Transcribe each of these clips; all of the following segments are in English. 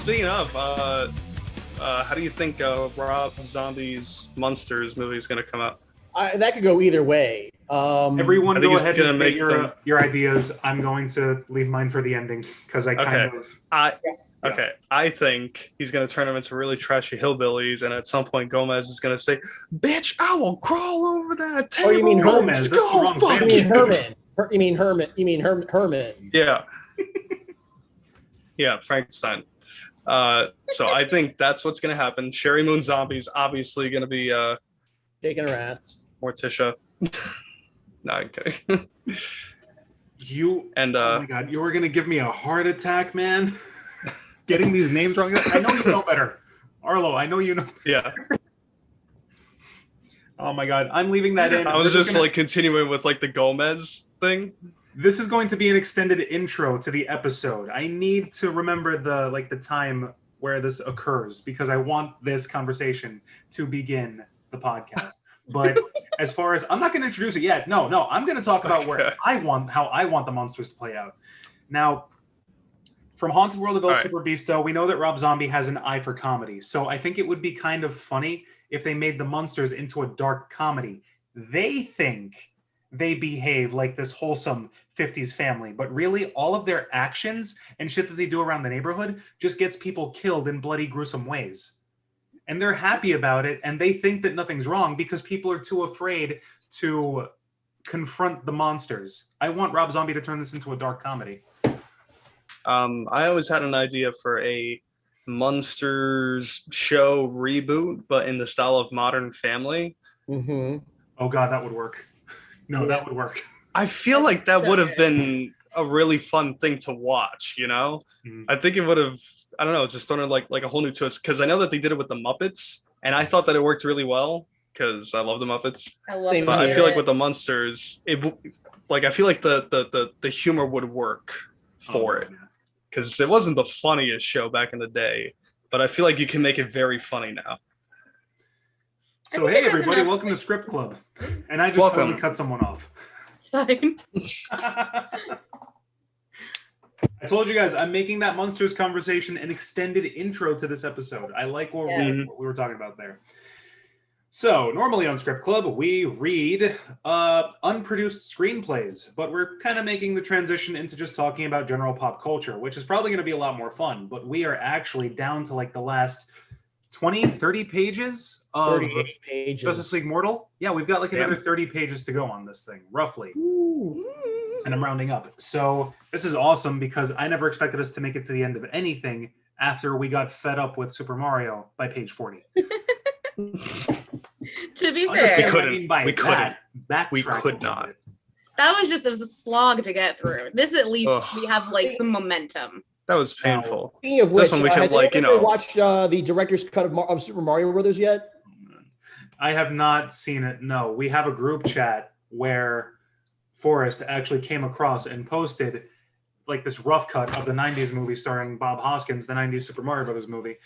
speaking of, how do you think Rob Zombie's Monsters movie is going to come out? That could go either way. Everyone go ahead and state them... your ideas. I'm going to leave mine for the ending because Okay, I think he's going to turn them into really trashy hillbillies, and at some point Gomez is going to say, "Bitch, I will crawl over that table." Oh, you mean Gomez? You mean Herman? You mean Herman? You mean Herman? Yeah. Yeah, Frankenstein. So I think that's what's going to happen. Sherry Moon Zombie's obviously going to be taking her ass. Morticia. No, I'm kidding. Oh my god, you were going to give me a heart attack, man. Getting these names wrong. I know you know better. Arlo, I know you know. Yeah. Oh my god, I'm leaving that in. I was just like continuing with like the Gomez thing. This is going to be an extended intro to the episode. I need to remember the time where this occurs because I want this conversation to begin the podcast. But as far as I'm not going to introduce it yet. No, I'm going to talk about how I want the monsters to play out. Now, from Haunted World of El Super Beasto, we know that Rob Zombie has an eye for comedy. So I think it would be kind of funny if they made the monsters into a dark comedy. They think they behave like this wholesome 50s family, but really all of their actions and shit that they do around the neighborhood just gets people killed in bloody, gruesome ways. And they're happy about it, and they think that nothing's wrong because people are too afraid to confront the monsters. I want Rob Zombie to turn this into a dark comedy. I always had an idea for a Monsters show reboot, but in the style of Modern Family. Mm-hmm. Oh god, that would work. That would work. I feel like that would have been a really fun thing to watch, you know? Mm-hmm. I think it would have, I don't know, just thrown in like a whole new twist, because I know that they did it with the Muppets, and I thought that it worked really well, because I love the Muppets. But I feel like with the Monsters, I feel like the humor would work for it. Because it wasn't the funniest show back in the day, but I feel like you can make it very funny now. So hey everybody, welcome to Script Club. And I just totally cut someone off. It's fine. I told you guys, I'm making that Monsters conversation an extended intro to this episode. I like what we were talking about there. So normally on Script Club, we read unproduced screenplays, but we're kind of making the transition into just talking about general pop culture, which is probably going to be a lot more fun. But we are actually down to like the last 20, 30 pages of Justice League Mortal. Yeah, we've got like another 30 pages to go on this thing, roughly. Ooh. And I'm rounding up. So this is awesome because I never expected us to make it to the end of anything after we got fed up with Super Mario by page 40. To be fair, we could not. That was just a slog to get through. This at least we have like some momentum. That was painful. Speaking of which, this one we could watched the director's cut of Super Mario Brothers yet? I have not seen it. No, we have a group chat where Forrest actually came across and posted like this rough cut of the 90s movie starring Bob Hoskins, the 90s Super Mario Brothers movie.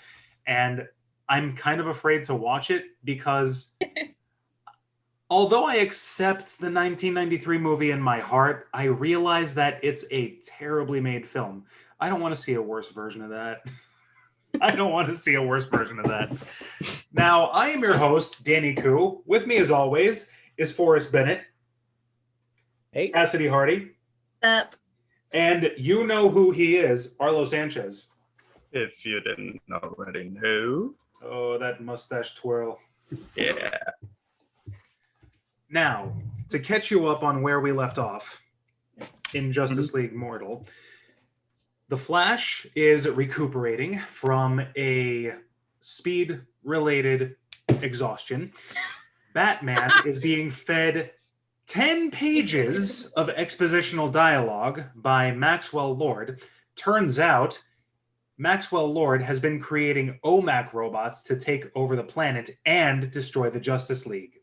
And I'm kind of afraid to watch it because although I accept the 1993 movie in my heart, I realize that it's a terribly made film. I don't want to see a worse version of that. I don't want to see a worse version of that. Now, I am your host, Danny Koo. With me, as always, is Forrest Bennett. Hey. Cassidy Hardy. Up. And you know who he is, Arlo Sanchez. If you didn't already know. Oh, that mustache twirl. Yeah. Now, to catch you up on where we left off in Justice League Mortal, the Flash is recuperating from a speed-related exhaustion. Batman is being fed 10 pages of expositional dialogue by Maxwell Lord. Turns out, Maxwell Lord has been creating OMAC robots to take over the planet and destroy the Justice League.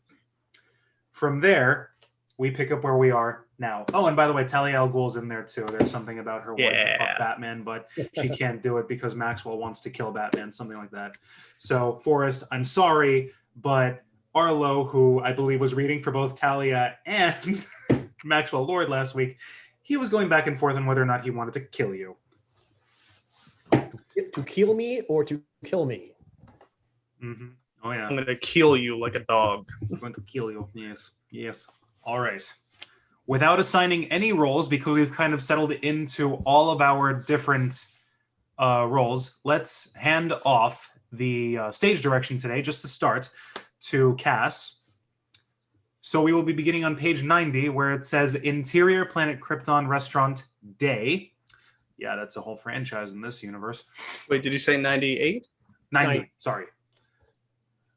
From there, we pick up where we are now. Oh, and by the way, Talia al Ghul's in there too. There's something about her wanting to fuck Batman, but she can't do it because Maxwell wants to kill Batman, something like that. So, Forrest, I'm sorry, but Arlo, who I believe was reading for both Talia and Maxwell Lord last week, he was going back and forth on whether or not he wanted to kill you. To kill me or to kill me? Mm-hmm. Oh yeah. I'm gonna kill you like a dog. I'm going to kill you. Yes. Yes. All right. Without assigning any roles, because we've kind of settled into all of our different roles, let's hand off the stage direction today, just to start, to Cass. So we will be beginning on page 90, where it says Interior Planet Krypton Restaurant Day. Yeah, that's a whole franchise in this universe. Wait, did you say 98? 90, sorry.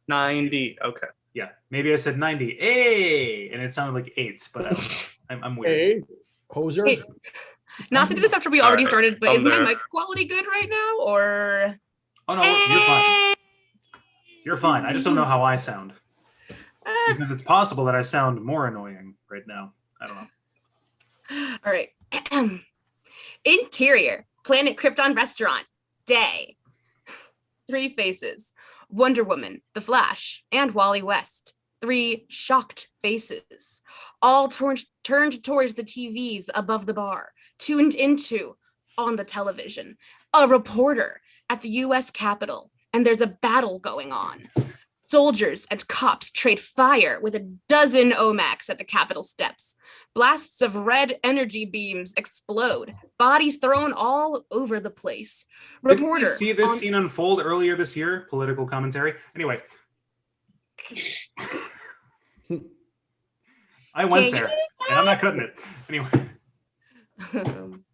90, okay. Yeah, maybe I said 90. Hey! And it sounded like 8, but I don't know. I'm weird. Hey, poser. Hey, not to do this after we already started, but is my there. mic quality good right now, or? Oh no, you're fine. You're fine. I just don't know how I sound. Because it's possible that I sound more annoying right now. I don't know. All right. Interior, Planet Krypton Restaurant, Day. 3 faces. Wonder Woman, The Flash, and Wally West. 3 shocked faces. All turned towards the TVs above the bar, tuned into on the television. A reporter at the US Capitol, and there's a battle going on. Soldiers and cops trade fire with a dozen OMACs at the Capitol steps. Blasts of red energy beams explode. Bodies thrown all over the place. Reporter. Did we see this scene unfold earlier this year? Political commentary. Anyway. I went there, and I'm not cutting it. Anyway.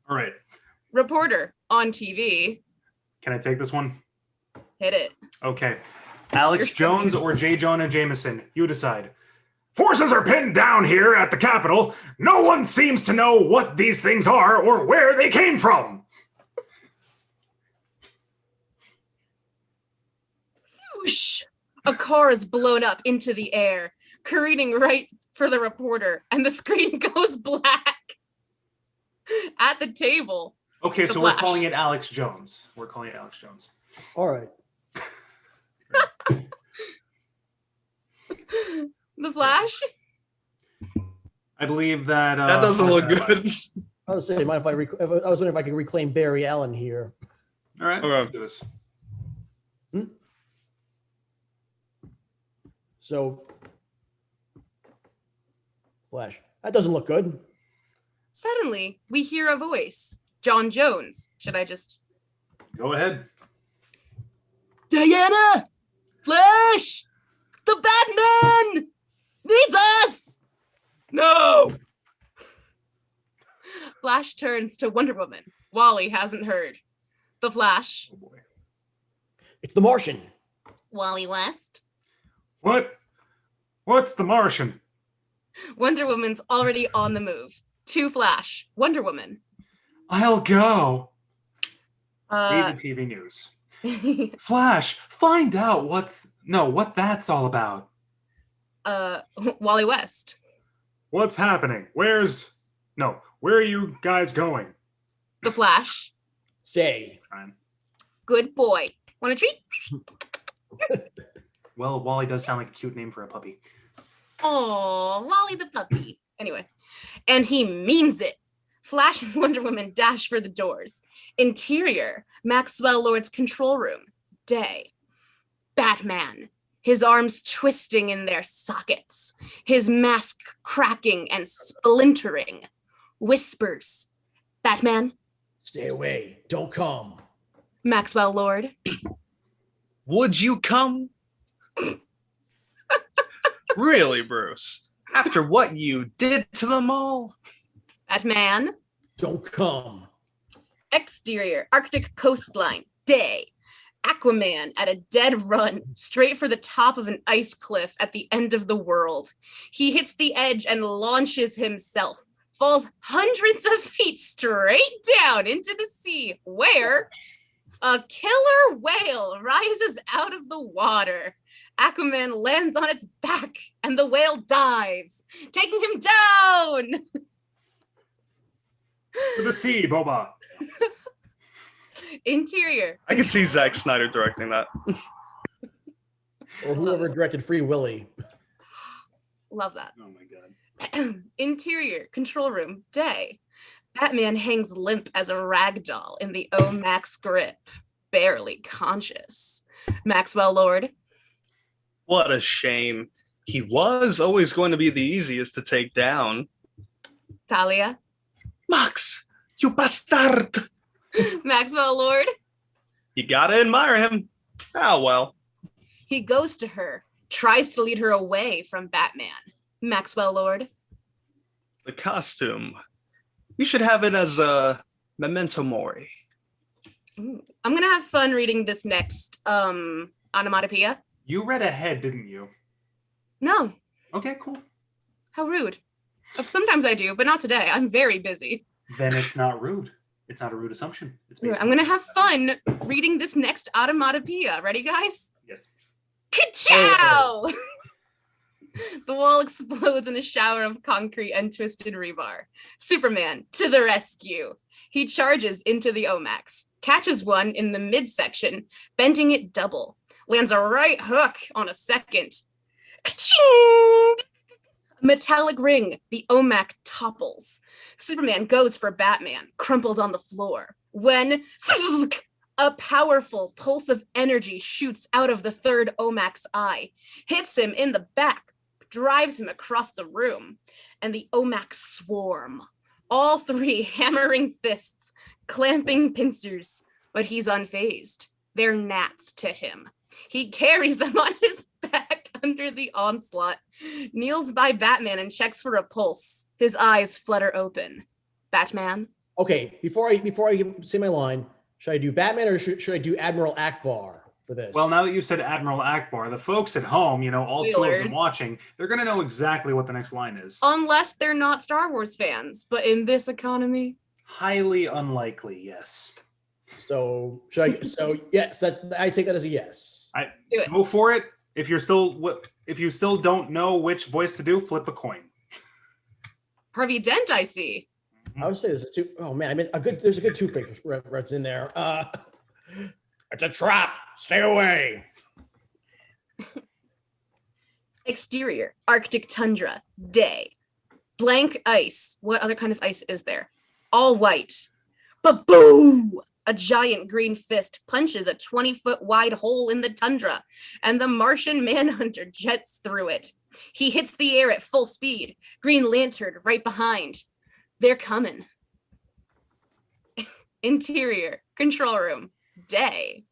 All right. Reporter on TV. Can I take this one? Hit it. Okay. Alex Jones or J. Jonah Jameson? You decide. Forces are pinned down here at the Capitol. No one seems to know what these things are or where they came from. Whoosh! A car is blown up into the air, careening right for the reporter, and the screen goes black. At the table. Okay, so Flash. we're calling it Alex Jones. We're calling it Alex Jones. All right. The Flash? I believe that... That doesn't look good. I was saying, mind if I was wondering if I could reclaim Barry Allen here. All right, Okay. let's do this. So, Flash. That doesn't look good. Suddenly, we hear a voice. John Jones. Should I just... Go ahead. Diana! Flash! The Batman! Needs us! No! Flash turns to Wonder Woman. Wally hasn't heard. The Flash. Oh boy. It's the Martian. Wally West. What? What's the Martian? Wonder Woman's already on the move. To Flash. Wonder Woman. I'll go. Read the TV news. Flash, find out what that's all about. Wally West. What's happening? Where are you guys going? The Flash. Stay. Good boy. Want a treat? Well, Wally does sound like a cute name for a puppy. Aw, Wally the puppy. Anyway, and he means it. Flash and Wonder Woman dash for the doors. Interior, Maxwell Lord's control room. Day. Batman. His arms twisting in their sockets. His mask cracking and splintering. Whispers. Batman. Stay away. Don't come. Maxwell Lord. Would you come? Really, Bruce? After what you did to them all? Batman. Don't come. Exterior, Arctic coastline. Day. Aquaman at a dead run, straight for the top of an ice cliff at the end of the world. He hits the edge and launches himself, falls hundreds of feet straight down into the sea, where a killer whale rises out of the water. Aquaman lands on its back, and the whale dives, taking him down. To the sea, Boba. Interior. I could see Zack Snyder directing that. Or whoever directed Free Willy. Love that. Oh my god. Interior, control room, day. Batman hangs limp as a rag doll in the OMAX grip. barely conscious. Maxwell Lord. What a shame. He was always going to be the easiest to take down. Talia. Max, you bastard! Maxwell Lord. You gotta admire him. Oh, well. He goes to her, tries to lead her away from Batman. Maxwell Lord. The costume. You should have it as a memento mori. Ooh. I'm gonna have fun reading this next onomatopoeia. You read ahead, didn't you? No. Okay, cool. How rude. Sometimes I do, but not today. I'm very busy. Then it's not rude. It's not a rude assumption. It's based I'm gonna have fun reading this next onomatopoeia. Ready, guys? Yes. Ka-chow! The wall explodes in a shower of concrete and twisted rebar. Superman to the rescue. He charges into the Omax, catches one in the midsection, bending it double, lands a right hook on a second. Ka-ching! Metallic ring, the Omac topples. Superman goes for Batman, crumpled on the floor. When a powerful pulse of energy shoots out of the third Omac's eye, hits him in the back, drives him across the room, and the Omacs swarm. All three hammering fists, clamping pincers, but he's unfazed. They're gnats to him. He carries them on his back under the onslaught, kneels by Batman and checks for a pulse. His eyes flutter open. Batman? Okay, before I say my line, should I do Batman or should I do Admiral Akbar for this? Well, now that you said Admiral Akbar, the folks at home, all two of them watching, they're going to know exactly what the next line is. Unless they're not Star Wars fans, but in this economy? Highly unlikely, yes. So should I? So yes, I take that as a yes. Go for it. If you still don't know which voice to do, flip a coin. Harvey Dent, I see. I would say there's a two. Oh man, there's a good two-face reference in there. It's a trap. Stay away. Exterior, Arctic tundra, day. Blank ice. What other kind of ice is there? All white. Ba-boo! A giant green fist punches a 20-foot wide hole in the tundra, and the Martian Manhunter jets through it. He hits the air at full speed. Green Lantern right behind. They're coming. Interior, control room, day.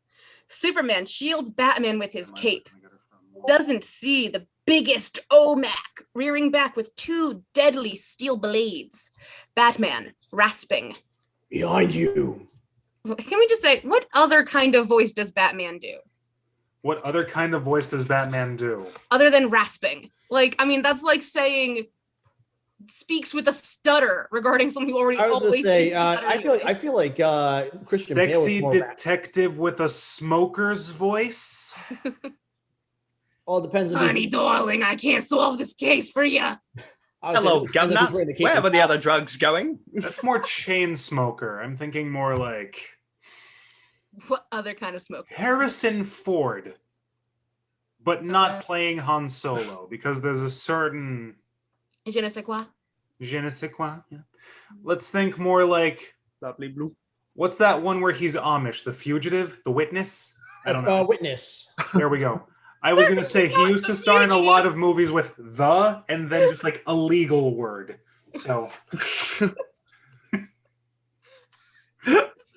Superman shields Batman with his cape. Doesn't see the biggest Omac rearing back with two deadly steel blades. Batman, rasping. Behind you. Can we just say, what other kind of voice does Batman do? What other kind of voice does Batman do? Other than rasping. That's like saying speaks with a stutter regarding someone who already always speaks with a stutter. I feel like Christian Sexy Bale detective with a smoker's voice. Well, it depends. Honey, darling, I can't solve this case for you. Hello, Governor. Where were the other drugs going? That's more chain smoker. I'm thinking more like... What other kind of smoker? Harrison Ford, but not playing Han Solo, because there's a certain... Je ne sais quoi? Je ne sais quoi, yeah. Let's think more like... Lovely blue. What's that one where he's Amish? The Fugitive? The Witness? I don't know. Witness. There we go. I was going to say he used to star in a lot of movies with the and then just like a legal word. So...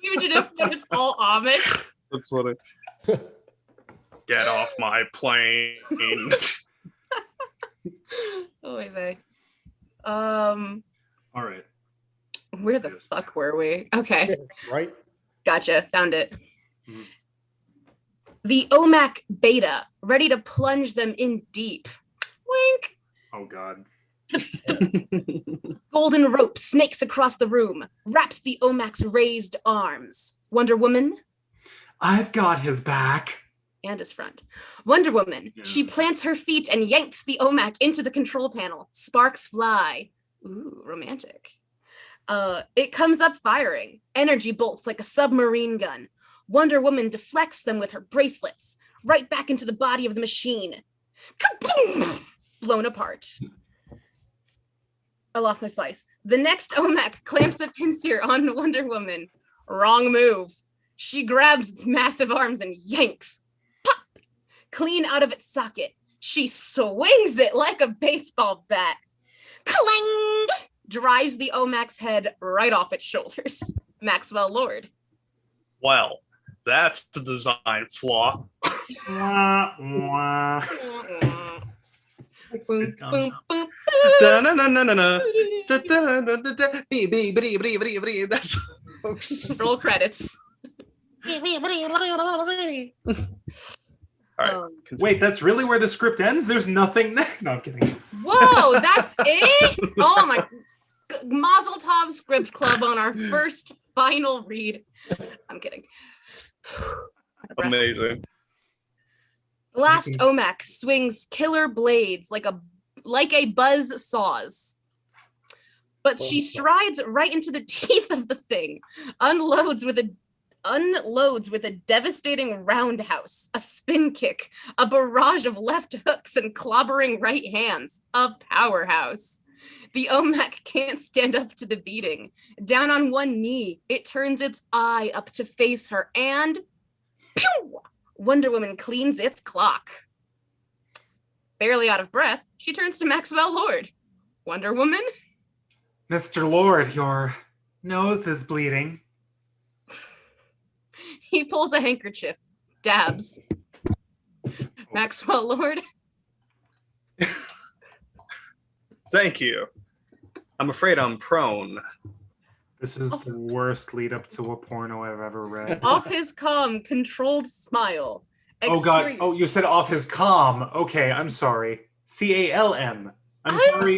Fugitive, but it's all Amish. That's what it... Get off my plane. Oh, wait. All right. Where the fuck were we? Okay. Right. Gotcha. Found it. Mm-hmm. The Omac Beta, ready to plunge them in deep. Wink. Oh, God. Golden rope snakes across the room, wraps the Omac's raised arms. Wonder Woman. I've got his back. And his front. Wonder Woman. Yeah. She plants her feet and yanks the Omac into the control panel. Sparks fly. Ooh, romantic. It comes up firing. Energy bolts like a submarine gun. Wonder Woman deflects them with her bracelets, right back into the body of the machine. Kaboom! Blown apart. I lost my spice. The next Omac clamps a pincer on Wonder Woman. Wrong move. She grabs its massive arms and yanks. Pop! Clean out of its socket. She swings it like a baseball bat. Cling! Drives the Omax head right off its shoulders. Maxwell Lord. Well, that's the design flaw. Wah, wah. Boom, boom, boom, That's roll credits. all right. Wait, that's really where the script ends? There's nothing. No, I'm kidding. Whoa, that's it? Oh my. Mazel Tov Script Club on our first final read. I'm kidding. Amazing. The last Omak swings killer blades like a buzz saws. But she strides right into the teeth of the thing, unloads with a devastating roundhouse, a spin kick, a barrage of left hooks and clobbering right hands, a powerhouse. The Omak can't stand up to the beating. Down on one knee, it turns its eye up to face her and pew! Wonder Woman cleans its clock. Barely out of breath, she turns to Maxwell Lord. Wonder Woman? Mr. Lord, your nose is bleeding. He pulls a handkerchief, dabs. Maxwell Lord? Thank you. I'm afraid I'm prone. This is the worst lead up to a porno I've ever read. Off his calm, controlled smile. Oh God! Oh, you said off his calm. Okay, I'm sorry. CALM. I'm sorry.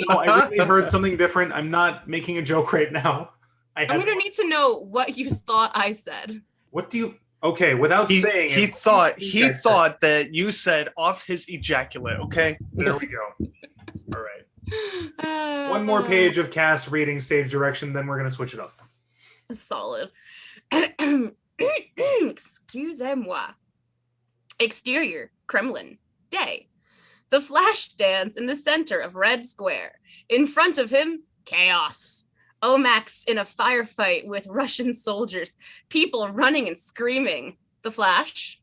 No, I really heard something different. I'm not making a joke right now. I'm gonna need to know what you thought I said. What do you? Okay, without saying he it, thought that you said off his ejaculate. Okay, there we go. All right. One more page of cast reading stage direction, then we're gonna switch it up. Solid. Excusez-moi. Exterior, Kremlin. Day. The Flash stands in the center of Red Square. In front of him, chaos. Omax in a firefight with Russian soldiers. People running and screaming. The Flash.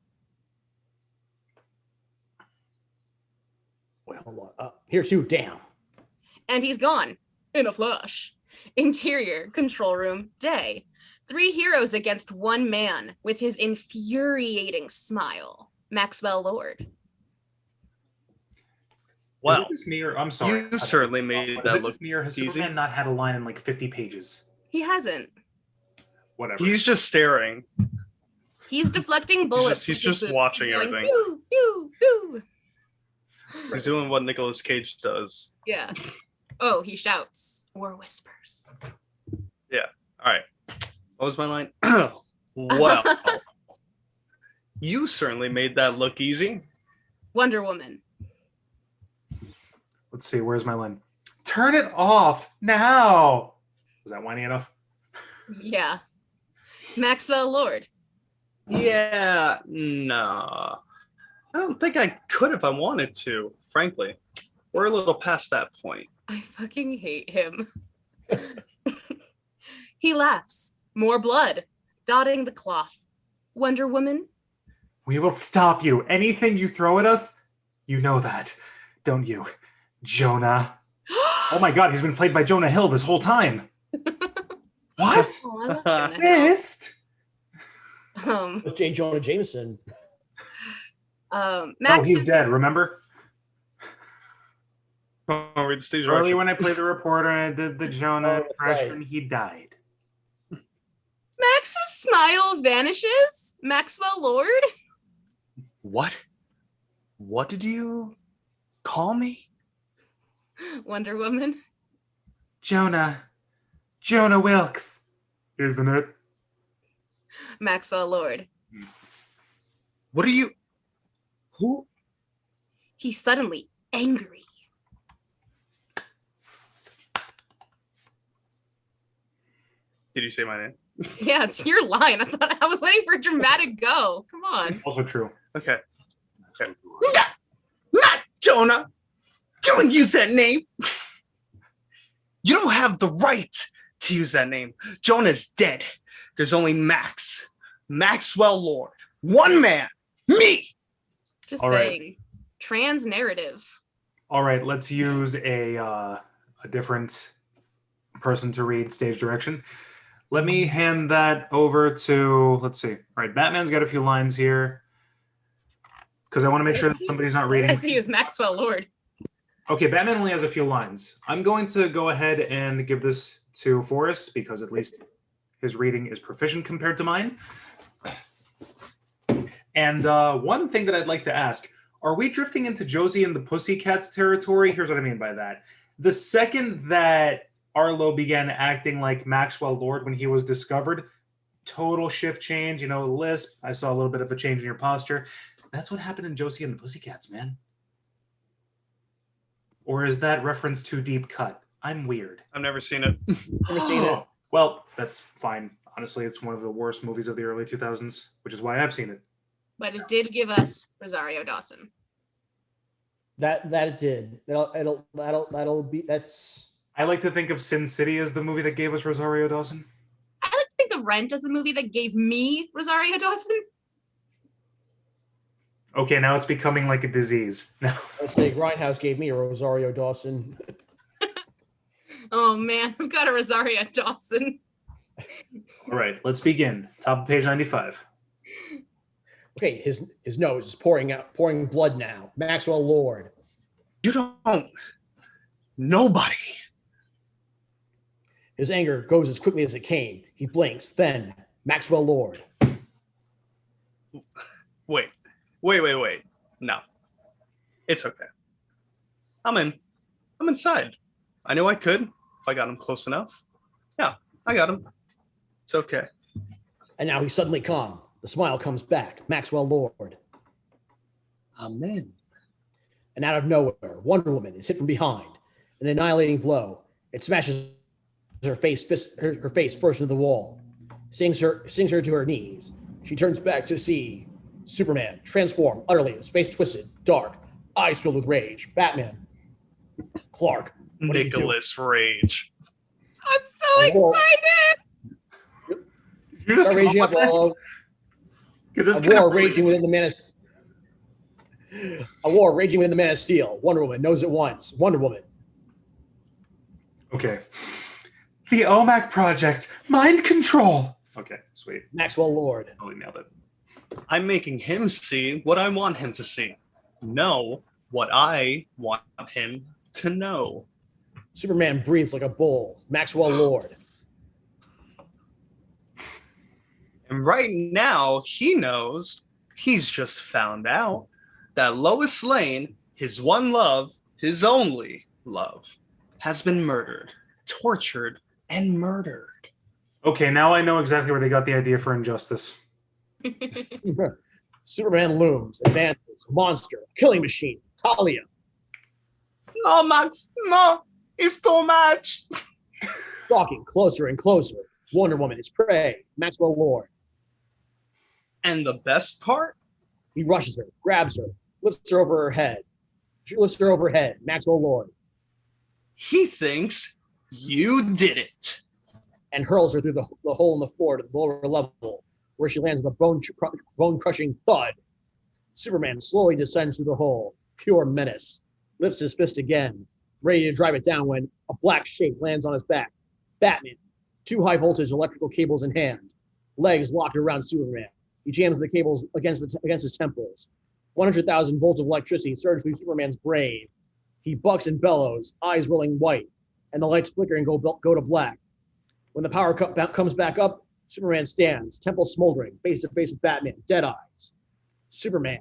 Well, hold on. Here's you down. And he's gone. In a flash. Interior, control room, day. 3 heroes against 1 man with his infuriating smile. Maxwell Lord. Well, this mirror, I'm sorry. You certainly made that look mirror. Has easy. Superman not had a line in like 50 pages? He hasn't. Whatever. He's just staring. He's deflecting bullets. He's just watching everything. Pew, pew, pew. He's doing what Nicolas Cage does. Yeah. Oh, he shouts or whispers. Yeah. All right. What was my line? Well, you certainly made that look easy. Wonder Woman. Let's see. Where's my line? Turn it off now. Was that whiny enough? Yeah. Maxwell Lord. Yeah. No. I don't think I could if I wanted to, frankly. We're a little past that point. I fucking hate him. He laughs. More blood. Dotting the cloth. Wonder Woman. We will stop you. Anything you throw at us, you know that, don't you, Jonah? Oh my God, he's been played by Jonah Hill this whole time. What? Oh, I love Jonah Hill. Missed? J. Jonah Jameson. Max oh, he's dead, remember? Oh, read the stage Earlier when I played the reporter and I did the Jonah impression, right. He died. Max's smile vanishes? Maxwell Lord? What? What did you call me? Wonder Woman. Jonah Wilkes, isn't it? Maxwell Lord. What are you? Who? He's suddenly angry. Did you say my name? Yeah, it's your line. I was waiting for a dramatic go. Come on. Also true. Okay. Not Jonah. You don't use that name. You don't have the right to use that name. Jonah's dead. There's only Max. Maxwell Lord. One man. Me. Just All saying. right. Trans narrative. All right, let's use a different person to read stage direction. Let me hand that over to, let's see. All right, Batman's got a few lines here because I want to make sure that somebody's not reading. I see is Maxwell Lord. Okay, Batman only has a few lines. I'm going to go ahead and give this to Forrest because at least his reading is proficient compared to mine. And one thing that I'd like to ask, are we drifting into Josie and the Pussycats territory? Here's what I mean by that. The second that Arlo began acting like Maxwell Lord when he was discovered, total shift change, lisp. I saw a little bit of a change in your posture. That's what happened in Josie and the Pussycats, man. Or is that reference too deep cut? I'm weird. I've never seen it. Never seen it. Well, that's fine. Honestly, it's one of the worst movies of the early 2000s, which is why I've seen it. But it did give us Rosario Dawson. That it did. That'll be that's. I like to think of Sin City as the movie that gave us Rosario Dawson. I like to think of Rent as the movie that gave me Rosario Dawson. Okay, now it's becoming like a disease. Now, I'd say Grindhouse gave me a Rosario Dawson. Oh man, I've got a Rosario Dawson. all right, let's begin. Top of page 95. Okay, his nose is pouring blood now. Maxwell Lord. You don't. Nobody. His anger goes as quickly as it came. He blinks. Then Maxwell Lord. Wait. No. It's okay. I'm inside. I knew I could if I got him close enough. Yeah, I got him. It's okay. And now he's suddenly calm. The smile comes back. Maxwell Lord. Amen. And out of nowhere, Wonder Woman is hit from behind. An annihilating blow. It smashes her face first into the wall. Sings her to her knees. She turns back to see Superman, transformed, utterly, his face twisted, dark, eyes filled with rage. Batman. Clark. What Nicholas Rage. I'm so excited. You just Start raging up all because a war raging within the Man of Steel. Wonder Woman knows it once. Wonder Woman. Okay. The OMAC project, mind control. Okay, sweet. Maxwell Lord. Totally nailed it. I'm making him see what I want him to see. Know what I want him to know. Superman breathes like a bull. Maxwell Lord. And right now, he knows, he's just found out, that Lois Lane, his one love, his only love, has been murdered, tortured, and murdered. Okay, now I know exactly where they got the idea for Injustice. Superman looms, advances, monster, killing machine, Talia. No, Max, no, it's too much. Stalking closer and closer. Wonder Woman is prey. Maxwell Lord. And the best part? He rushes her, grabs her, lifts her over her head. She lifts her over her head. Maxwell Lord. He thinks you did it. And hurls her through the hole in the floor to the lower level, where she lands with a bone-crushing thud. Superman slowly descends through the hole, pure menace. Lifts his fist again, ready to drive it down when a black shape lands on his back. Batman, 2 high-voltage electrical cables in hand, legs locked around Superman. He jams the cables against his temples. 100,000 volts of electricity surge through Superman's brain. He bucks and bellows, eyes rolling white, and the lights flicker and go to black. When the power comes back up, Superman stands, temple smoldering, face to face with Batman, dead eyes. Superman.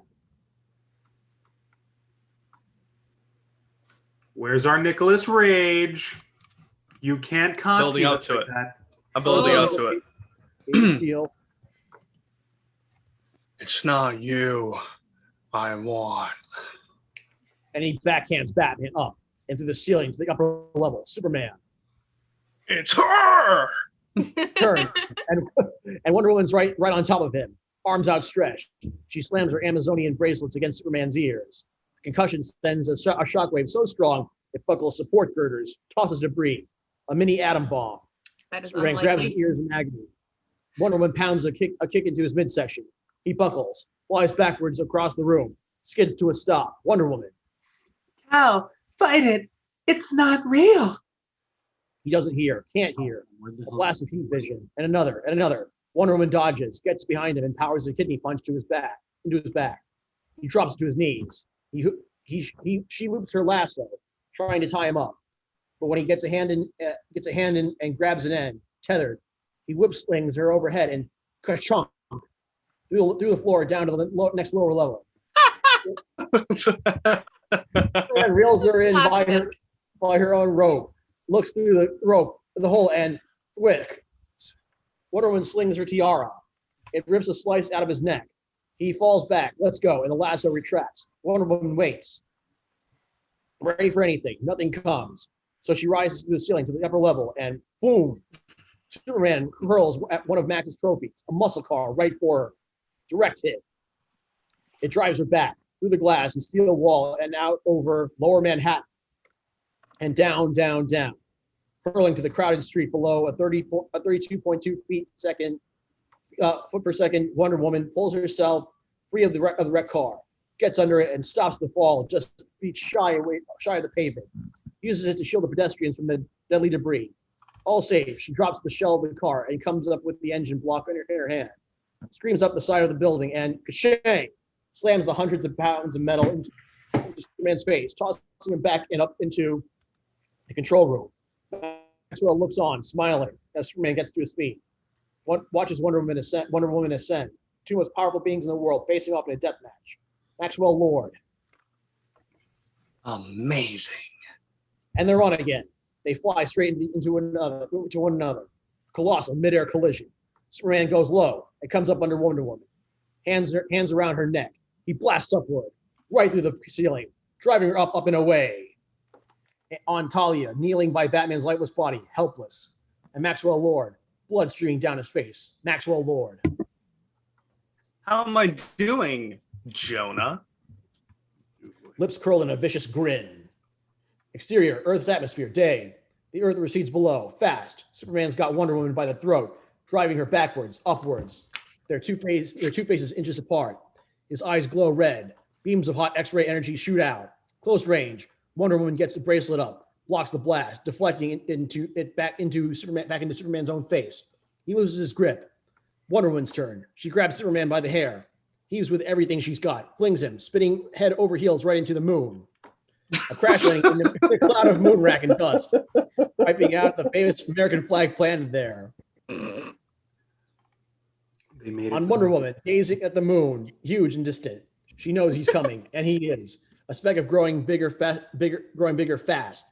Where's our Nicholas Rage? You can't Building up to it. I'm building up to it. Steel. It's not you I want. And he backhands Batman up and through the ceiling to the upper level. Superman. It's her! Turn. and Wonder Woman's right on top of him, arms outstretched. She slams her Amazonian bracelets against Superman's ears. Concussion sends a shockwave so strong it buckles support girders, tosses debris, a mini atom bomb. That is Superman grabs his ears in agony. Wonder Woman pounds a kick into his midsection. He buckles, flies backwards across the room, skids to a stop. Wonder Woman. Cal, fight it. It's not real. He doesn't hear, can't hear. A blast of heat vision, and another, and another. Wonder Woman dodges, gets behind him, and powers a kidney punch into his back. He drops to his knees. She loops her lasso, trying to tie him up. But when he gets a hand in and grabs an end, tethered, he whip slings her overhead and ka-chunk through the floor down to the next lower level. And reels her in by her own rope, looks through the rope, the hole, and quick. Wonder Woman slings her tiara. It rips a slice out of his neck. He falls back. Let's go. And the lasso retracts. Wonder Woman waits. Ready for anything. Nothing comes. So she rises to the ceiling, to the upper level, and boom. Superman hurls at one of Max's trophies, a muscle car right for her. Direct hit. It drives her back through the glass and steel wall and out over lower Manhattan. And down, down, down. Hurling to the crowded street below a 32.2 foot per second. Wonder Woman pulls herself free of the wrecked car, gets under it, and stops the fall just feet shy of the pavement. Uses it to shield the pedestrians from the deadly debris. All safe, she drops the shell of the car and comes up with the engine block in her hand. Screams up the side of the building and ka-shang! Slams the hundreds of pounds of metal into Superman's face, tossing him back and up into the control room. Maxwell looks on, smiling, as Superman gets to his feet. Watches Wonder Woman ascend. Two most powerful beings in the world facing off in a death match. Maxwell Lord. Amazing. And they're on again. They fly straight into one another. Colossal midair collision. Superman goes low and comes up under Wonder Woman. Hands around her neck. He blasts upward, right through the ceiling, driving her up and away. On Talia, kneeling by Batman's lifeless body, helpless. And Maxwell Lord, blood streaming down his face. Maxwell Lord. How am I doing, Jonah? Lips curled in a vicious grin. Exterior, Earth's atmosphere, day. The Earth recedes below, fast. Superman's got Wonder Woman by the throat, driving her backwards, upwards. Their two faces inches apart. His eyes glow red. Beams of hot X-ray energy shoot out. Close range. Wonder Woman gets the bracelet up, blocks the blast, deflecting it back into Superman's own face. He loses his grip. Wonder Woman's turn. She grabs Superman by the hair. Heaves with everything she's got, flings him, spinning head over heels right into the moon. A crash landing in the cloud of moon rack and dust, wiping out the famous American flag planted there. They made it on Wonder Woman, gazing at the moon, huge and distant. She knows he's coming, and he is. A speck of growing bigger fast,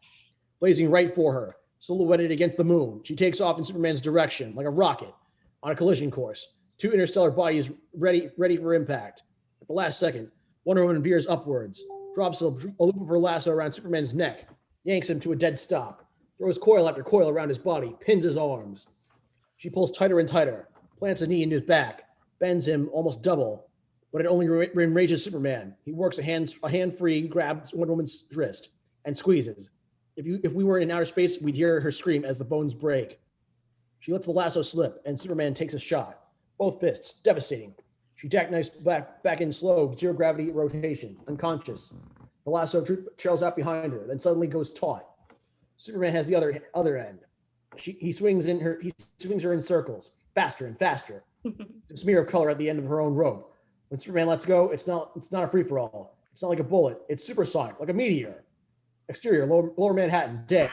blazing right for her, silhouetted against the moon. She takes off in Superman's direction like a rocket on a collision course. Two interstellar bodies ready for impact. At the last second, Wonder Woman veers upwards, drops a loop of her lasso around Superman's neck, yanks him to a dead stop, throws coil after coil around his body, pins his arms. She pulls tighter and tighter, plants a knee into his back, bends him almost double, but it only enrages Superman. He works a hand free, grabs Wonder Woman's wrist, and squeezes. If we were in outer space, we'd hear her scream as the bones break. She lets the lasso slip, and Superman takes a shot. Both fists, devastating. She jackknifes back in slow, zero-gravity rotation, unconscious. The lasso trails out behind her, then suddenly goes taut. Superman has the other end. He swings her in circles, faster and faster. A smear of color at the end of her own rope. When Superman lets go, it's not a free-for-all. It's not like a bullet. It's supersonic, like a meteor. Exterior, lower Manhattan, day.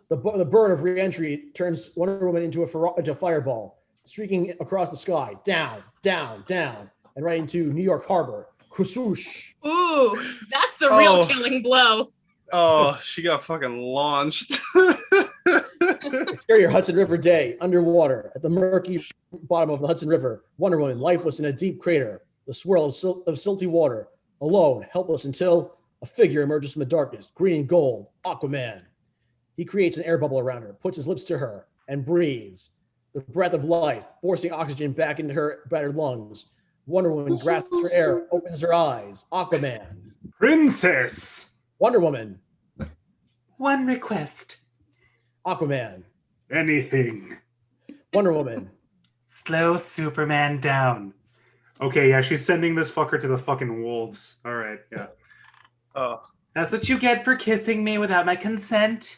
The burn of re-entry turns Wonder Woman into a fireball, streaking across the sky, down, down, down, and right into New York Harbor. Whoosh. Ooh, that's the real killing blow. Oh, she got fucking launched. Exterior, Hudson River, day, underwater, at the murky bottom of the Hudson River. Wonder Woman, lifeless in a deep crater, the swirl of silty water, alone, helpless until a figure emerges from the darkness, green and gold, Aquaman. He creates an air bubble around her, puts his lips to her, and breathes. The breath of life, forcing oxygen back into her battered lungs. Wonder Woman grasps her air, opens her eyes. Aquaman. Princess. Wonder Woman. One request. Aquaman. Anything. Wonder Woman. Slow Superman down. Okay, yeah, she's sending this fucker to the fucking wolves. All right, yeah. That's what you get for kissing me without my consent.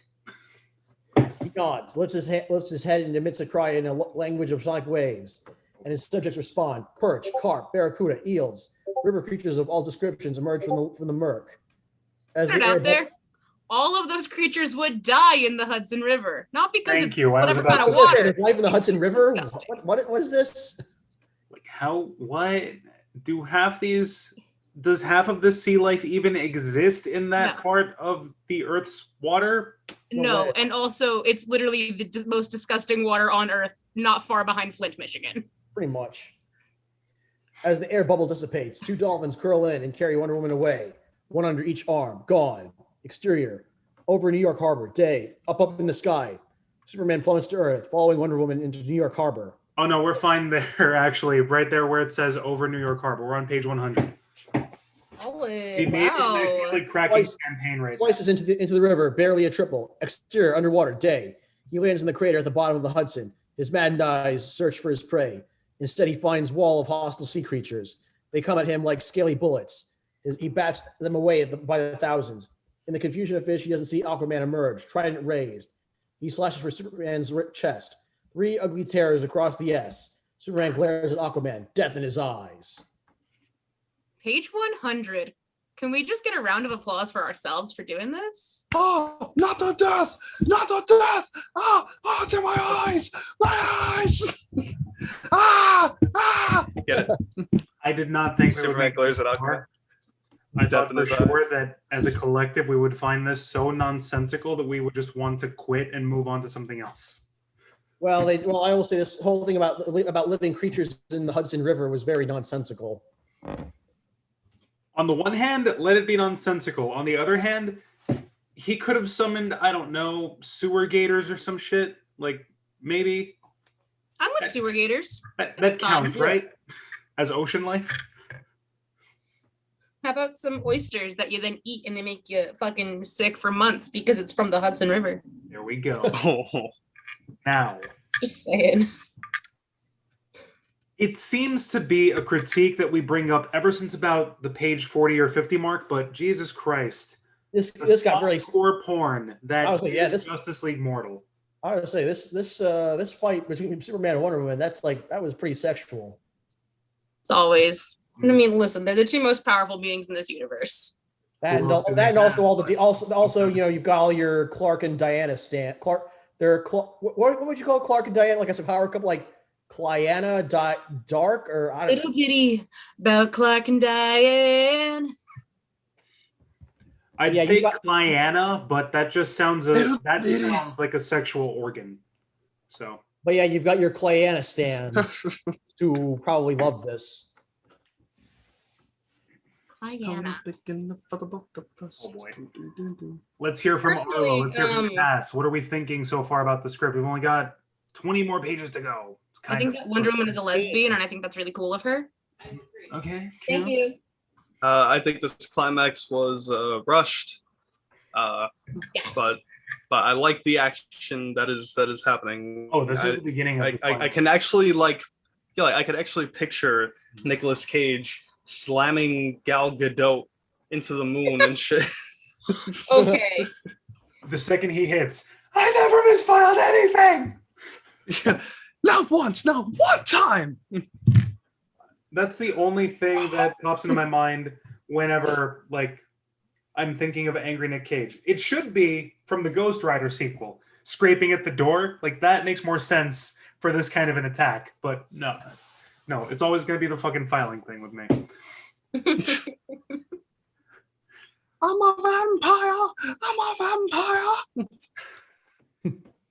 He nods, lifts his head and emits a cry in a language of sonic waves, and his subjects respond. Perch, carp, barracuda, eels, river creatures of all descriptions emerge from the murk. As the out there, all of those creatures would die in the Hudson River, not because it's whatever kind of water. There's life in the Hudson River. What is this? Like how? What do half these? Does half of this sea life even exist in that part of the Earth's water? No, and also it's literally the most disgusting water on Earth, not far behind Flint, Michigan. Pretty much. As the air bubble dissipates, 2 dolphins curl in and carry Wonder Woman away, one under each arm. Gone. Exterior. Over New York Harbor. Day. Up in the sky. Superman plummets to Earth, following Wonder Woman into New York Harbor. Oh no, we're fine there, actually. Right there where it says over New York Harbor. We're on page 100. Wow. Cracking campaign right slices into the river, barely a triple. Exterior, underwater, day. He lands in the crater at the bottom of the Hudson. His maddened eyes search for his prey. Instead, he finds a wall of hostile sea creatures. They come at him like scaly bullets. He bats them away by the thousands. In the confusion of fish, he doesn't see Aquaman emerge, trident raised. He slashes for Superman's chest. 3 ugly tears across the S. Superman glares at Aquaman, death in his eyes. Page 100. Can we just get a round of applause for ourselves for doing this? Oh, not the death! Not the death! It's in my eyes! My eyes! Get it? I did not think Superman glares at Aquaman. I thought for sure that as a collective we would find this so nonsensical that we would just want to quit and move on to something else. Well, I will say this whole thing about living creatures in the Hudson River was very nonsensical. On the one hand, let it be nonsensical. On the other hand, he could have summoned, I don't know, sewer gators or some shit. Like, maybe. I'm with sewer gators. That counts, right? As ocean life? How about some oysters that you then eat and they make you fucking sick for months because it's from the Hudson River? There we go. Now. Just saying. It seems to be a critique that we bring up ever since about the page 40 or 50 mark, but Jesus Christ. This got really core porn that this Justice League mortal. I would say this fight between Superman and Wonder Woman, that was pretty sexual. It's always. I mean, listen, they're the 2 most powerful beings in this universe. And also, you've got all your Clark and Diana what would you call Clark and Diana? Like as a power couple, like Clyana, Dark, or I don't know. Little ditty about Clark and Diane. I'd say Clyana, but that just sounds like a sexual organ. So. But yeah, you've got your Clyana stands who probably love this. Clyana. Oh boy. Let's hear from Arlo. Let's hear from Cass. What are we thinking so far about the script? We've only got 20 more pages to go. I think that Wonder Woman is a lesbian, and I think that's really cool of her. Okay. Thank you. I think this climax was rushed, Yes. but I like the action that is happening. Oh, this is the beginning of the I can actually I could actually picture Nicolas Cage slamming Gal Gadot into the moon and shit. Okay. The second he hits, I never misfiled anything. Yeah. Not once, not one time. That's the only thing that pops into my mind whenever, I'm thinking of Angry Nick Cage. It should be from the Ghost Rider sequel, scraping at the door. That makes more sense for this kind of an attack. But no, it's always going to be the fucking filing thing with me. I'm a vampire.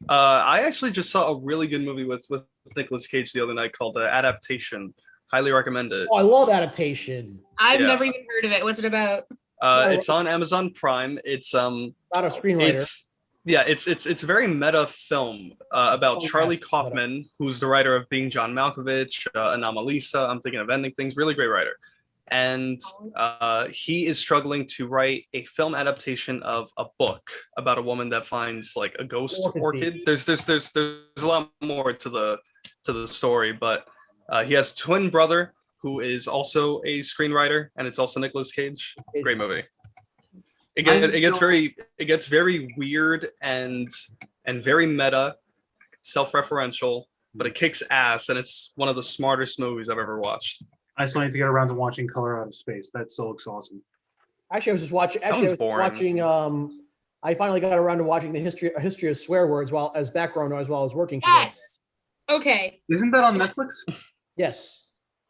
I actually just saw a really good movie with Nicolas Cage the other night called Adaptation. Highly recommend it. Oh, I love Adaptation. I've never even heard of it. What's it about? It's on Amazon Prime. It's not a screenwriter. It's a very meta film about Charlie Kaufman, who's the writer of Being John Malkovich, Anomalisa. I'm thinking of Ending Things. Really great writer. And he is struggling to write a film adaptation of a book about a woman that finds a ghost orchid. There's a lot more to to the story, but he has a twin brother who is also a screenwriter, and it's also Nicolas Cage. Great movie. It gets very weird and very meta, self-referential, but it kicks ass, and it's one of the smartest movies I've ever watched. I still need to get around to watching Color Out of Space. That still looks awesome. Actually, I was just watching. I finally got around to watching the history of swear words while as background noise while I was working. Yes. Okay. Isn't that on Netflix? Yes.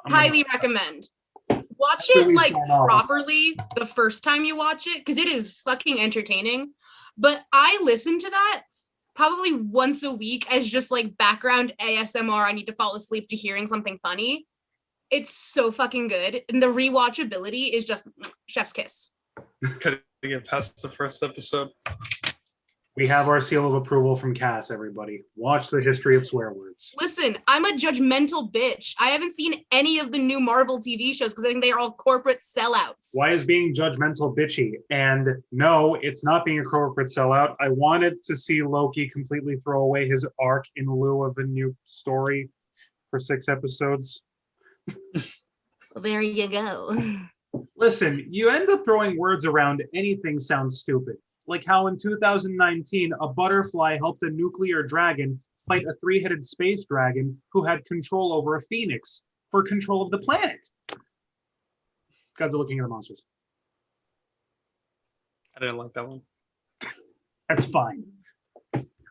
Highly recommend. Watch it like properly the first time you watch it, because it is fucking entertaining. But I listen to that probably once a week as just like background ASMR. I need to fall asleep to hearing something funny. It's so fucking good. And the rewatchability is just chef's kiss. Could get past the first episode. We have our seal of approval from Cass, everybody. Watch the history of swear words. Listen, I'm a judgmental bitch. I haven't seen any of the new Marvel TV shows because I think they are all corporate sellouts. Why is being judgmental bitchy? And no, it's not being a corporate sellout. I wanted to see Loki completely throw away his arc in lieu of a new story for 6 episodes. Well, there you go. Listen, you end up throwing words around, anything sounds stupid. Like how in 2019, a butterfly helped a nuclear dragon fight a 3-headed space dragon who had control over a phoenix for control of the planet. Gods are looking at the monsters. I didn't like that one. That's fine.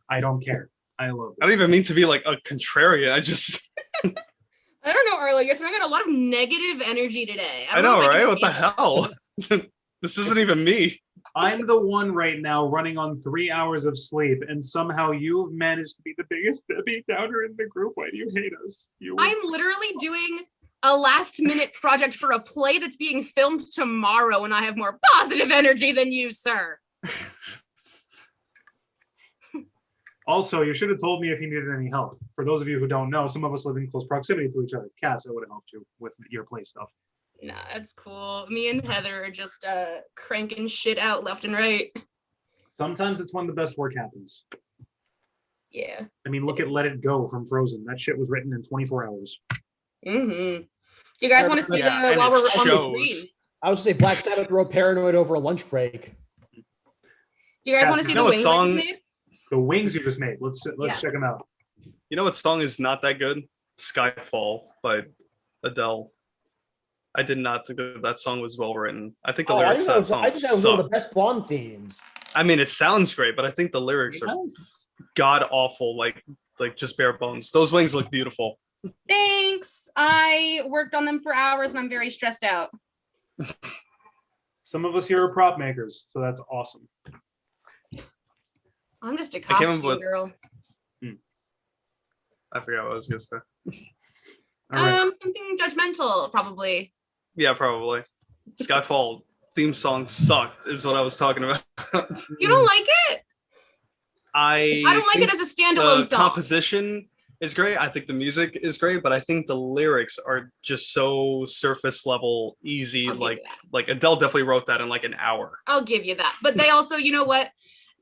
I don't care. I love it. I don't even mean to be like a contrarian. I just... I don't know, Arlo. You're throwing out a lot of negative energy today. I know, right? What the hell? This isn't even me. I'm the one right now running on 3 hours of sleep, and somehow you've managed to be the biggest Debbie Downer in the group. Why do you hate us? I'm literally doing a last-minute project for a play that's being filmed tomorrow, and I have more positive energy than you, sir. Also, you should have told me if you needed any help. For those of you who don't know, some of us live in close proximity to each other. Cass, I would have helped you with your play stuff. Nah, that's cool. Me and Heather are just cranking shit out left and right. Sometimes it's when the best work happens. Yeah. I mean, look at Let It Go from Frozen. That shit was written in 24 hours. Mm-hmm. Do you guys want to see while we're on the screen? I was going to say Black Sabbath wrote Paranoid over a lunch break. Do you guys want to see the wings I just made? The wings you just made. Let's check them out. You know what song is not that good? Skyfall by Adele. I did not think that song was well written. I think the lyrics of that song I think that was one of the best Bond themes. I mean, it sounds great, but I think the lyrics are god awful, like just bare bones. Those wings look beautiful. Thanks. I worked on them for hours and I'm very stressed out. Some of us here are prop makers, so that's awesome. I'm just a costume girl. I forgot what I was gonna say. Something judgmental, probably. Yeah, probably. Skyfall theme song sucked, is what I was talking about. You don't like it? I don't like it as a standalone song. Composition is great. I think the music is great, but I think the lyrics are just so surface level, easy. Like Adele definitely wrote that in like an hour. I'll give you that. But they also, you know what?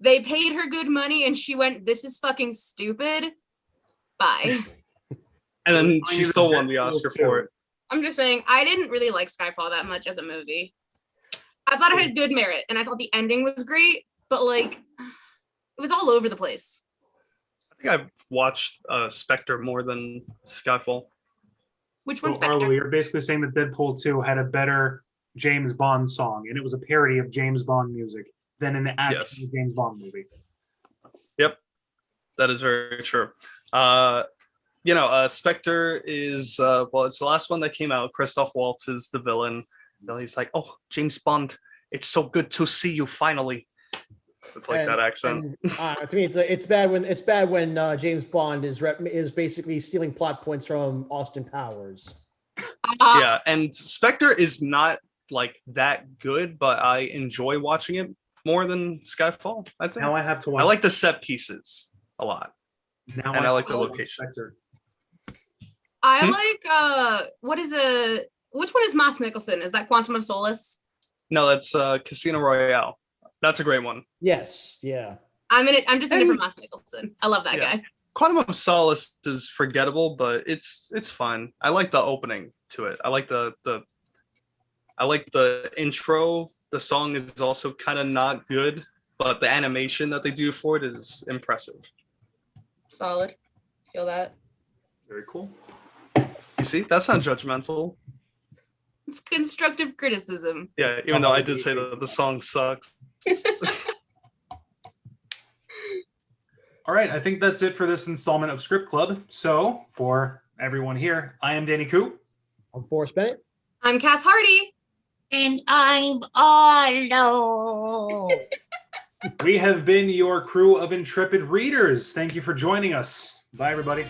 They paid her good money and she went, "This is fucking stupid. Bye." And then she still won the Oscar for it. I'm just saying, I didn't really like Skyfall that much as a movie. I thought it had good merit, and I thought the ending was great, but like, it was all over the place. I think I've watched Spectre more than Skyfall. Which one's Spectre? Spectre? You're basically saying that Deadpool 2 had a better James Bond song, and it was a parody of James Bond music than an actual James Bond movie. Yep, that is very true. Spectre is it's the last one that came out. Christoph Waltz is the villain. He's like, "Oh, James Bond, it's so good to see you finally." With that accent. To me, it's bad when James Bond is basically stealing plot points from Austin Powers. Yeah, and Spectre is not like that good, but I enjoy watching it more than Skyfall. I think. Now I have to watch. I like the set pieces a lot. Now I like the locations. Spectre. I like which one is Mads Mikkelsen? Is that Quantum of Solace? No, that's Casino Royale. That's a great one. Yes, yeah. I'm just in it for Mads Mikkelsen. I love that guy. Quantum of Solace is forgettable, but it's fun. I like the opening to it. I like the intro. The song is also kind of not good, but the animation that they do for it is impressive. Solid. Feel that. Very cool. You see, that's not judgmental. It's constructive criticism. Yeah, even though I did say that the song sucks. All right, I think that's it for this installment of Script Club. So, for everyone here, I am Danny Koo. I'm Forrest Bennett. I'm Cass Hardy. And I'm Arlo. We have been your crew of intrepid readers. Thank you for joining us. Bye, everybody.